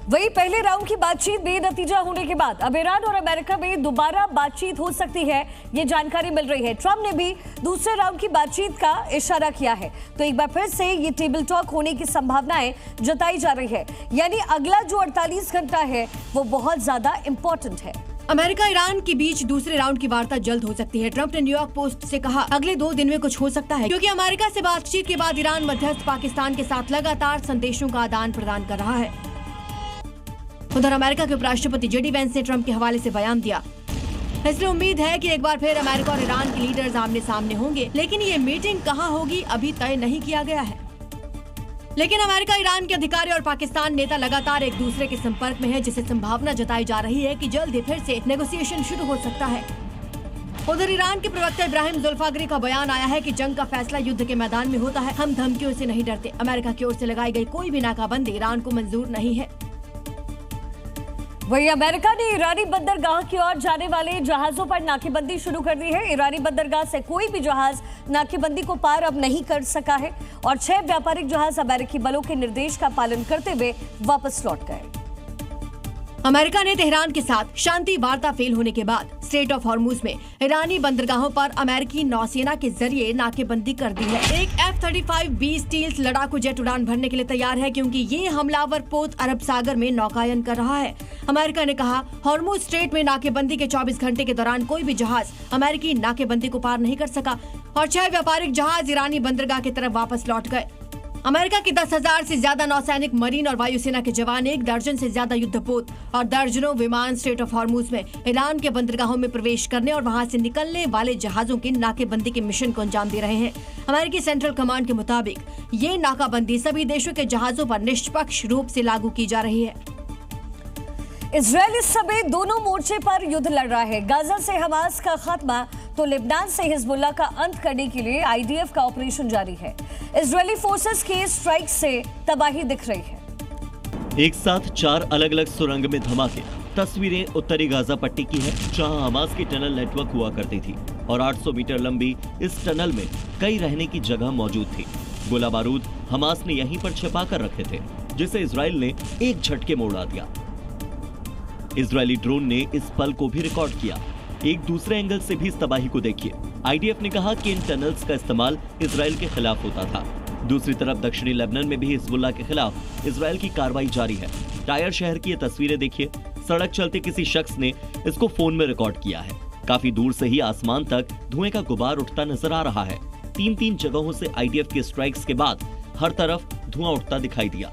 वही पहले राउंड की बातचीत बेनतीजा होने के बाद अब ईरान और अमेरिका में दोबारा बातचीत हो सकती है, ये जानकारी मिल रही है। ट्रंप ने भी दूसरे राउंड की बातचीत का इशारा किया है, तो एक बार फिर से ये टेबल टॉक होने की संभावनाएं जताई जा रही है। यानी अगला जो 48 घंटा है वो बहुत ज्यादा इंपॉर्टेंट है। अमेरिका ईरान के बीच दूसरे राउंड की वार्ता जल्द हो सकती है। ट्रंप ने न्यूयॉर्क पोस्ट से कहा, अगले 2 दिन में कुछ हो सकता है, क्योंकि अमेरिका से बातचीत के बाद ईरान मध्यस्थ पाकिस्तान के साथ लगातार संदेशों का आदान प्रदान कर रहा है। उधर अमेरिका के उपराष्ट्रपति जेडी वेंस ने ट्रंप के हवाले से बयान दिया। इसलिए उम्मीद है कि एक बार फिर अमेरिका और ईरान के लीडर्स आमने सामने होंगे, लेकिन ये मीटिंग कहाँ होगी अभी तय नहीं किया गया है। लेकिन अमेरिका, ईरान के अधिकारी और पाकिस्तान नेता लगातार एक दूसरे के संपर्क में है, जिससे संभावना जताई जा रही है कि जल्द ही फिर से नेगोशिएशन शुरू हो सकता है। उधर ईरान के प्रवक्ता इब्राहिम जुल्फागरी का बयान आया है कि जंग का फैसला युद्ध के मैदान में होता है। हम धमकियों से नहीं डरते। अमेरिका की ओर से लगाई गई कोई भी नाकाबंदी ईरान को मंजूर नहीं है। वही अमेरिका ने ईरानी बंदरगाह की ओर जाने वाले जहाजों पर नाकेबंदी शुरू कर दी है। ईरानी बंदरगाह से कोई भी जहाज नाकेबंदी को पार अब नहीं कर सका है और 6 व्यापारिक जहाज अमेरिकी बलों के निर्देश का पालन करते हुए वापस लौट गए। अमेरिका ने तेहरान के साथ शांति वार्ता फेल होने के बाद स्ट्रेट ऑफ हॉर्मुज में ईरानी बंदरगाहों पर अमेरिकी नौसेना के जरिए नाकेबंदी कर दी है। एक F-35B स्टील्थ लड़ाकू जेट उड़ान भरने के लिए तैयार है, क्योंकि ये हमलावर पोत अरब सागर में नौकायन कर रहा है। अमेरिका ने कहा, हॉर्मुज स्ट्रेट में नाकेबंदी के 24 घंटे के दौरान कोई भी जहाज अमेरिकी नाकेबंदी को पार नहीं कर सका और 6 व्यापारिक जहाज ईरानी बंदरगाह की तरफ वापस लौट गए। अमेरिका के 10,000 से ज्यादा नौसैनिक, मरीन और वायुसेना के जवान, 1 दर्जन से ज्यादा युद्धपोत और दर्जनों विमान स्ट्रेट ऑफ हॉर्मुज में ईरान के बंदरगाहों में प्रवेश करने और वहां से निकलने वाले जहाजों की नाकेबंदी के मिशन को अंजाम दे रहे हैं। अमेरिकी सेंट्रल कमांड के मुताबिक ये नाकाबंदी सभी देशों के जहाजों पर निष्पक्ष रूप से लागू की जा रही है। इजरायल इस समय दोनों मोर्चे पर युद्ध लड़ रहा है। गाजा से हमास का खात्मा तो लेबनान से हिजबुल्लाह का अंत करने के लिए IDF का ऑपरेशन जारी है। इजरायली फोर्सेस के स्ट्राइक से तबाही दिख रही है। एक साथ 4 अलग अलग सुरंग में धमाके। तस्वीरें उत्तरी गाजा पट्टी की है, जहां हमास की टनल नेटवर्क हुआ करती थी और 800 मीटर लंबी इस टनल में कई रहने की जगह मौजूद थी। गोला बारूद हमास ने यहीं पर छिपा कर रखे थे, जिसे इजराइल ने एक झटके में उड़ा दिया। इजरायली ड्रोन ने इस पल को भी रिकॉर्ड किया। एक दूसरे एंगल से भी इस तबाही को देखिए। IDF ने कहा कि इन टनल्स का इस्तेमाल इजराइल के खिलाफ होता था। दूसरी तरफ दक्षिणी लेबनान में भी हिजबुल्लाह के खिलाफ इजराइल की कार्रवाई जारी है। टायर शहर की ये तस्वीरें देखिए। सड़क चलते किसी शख्स ने इसको फोन में रिकॉर्ड किया है। काफी दूर से ही आसमान तक धुएं का गुबार उठता नजर आ रहा है। 3 जगहों से IDF के स्ट्राइक्स के बाद हर तरफ धुआं उठता दिखाई दिया।